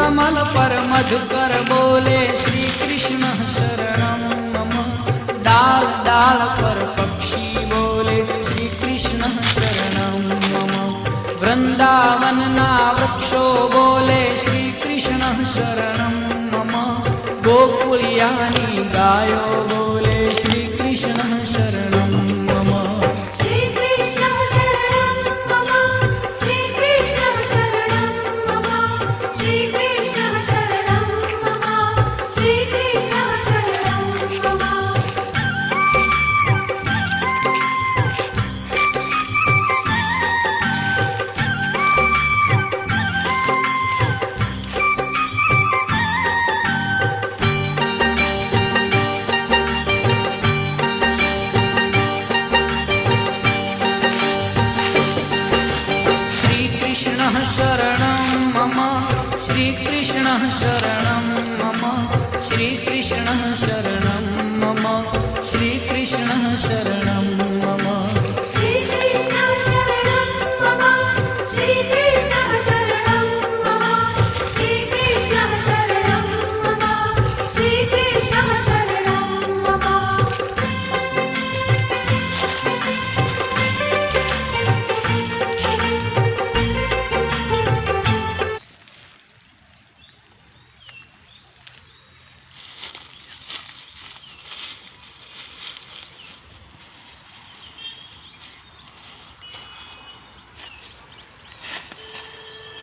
कमल पर मधुकर बोले श्री कृष्ण शरणं मम। डाल डाल पर पक्षी बोले श्री कृष्ण शरणं मम। वृंदावन ना वृक्षो बोले श्री कृष्ण शरणं मम। गोकुलियानी गायो बोले श्री कृष्ण शरणं मम। श्री कृष्ण शरणं मम। श्री कृष्ण शरणं मम। श्री कृष्ण शरणं मम। श्री कृष्ण शरणं मम। श्रीकृष्णः शरणं मम। श्रीकृष्णः शरणं मम। श्रीकृष्णः शरणं मम।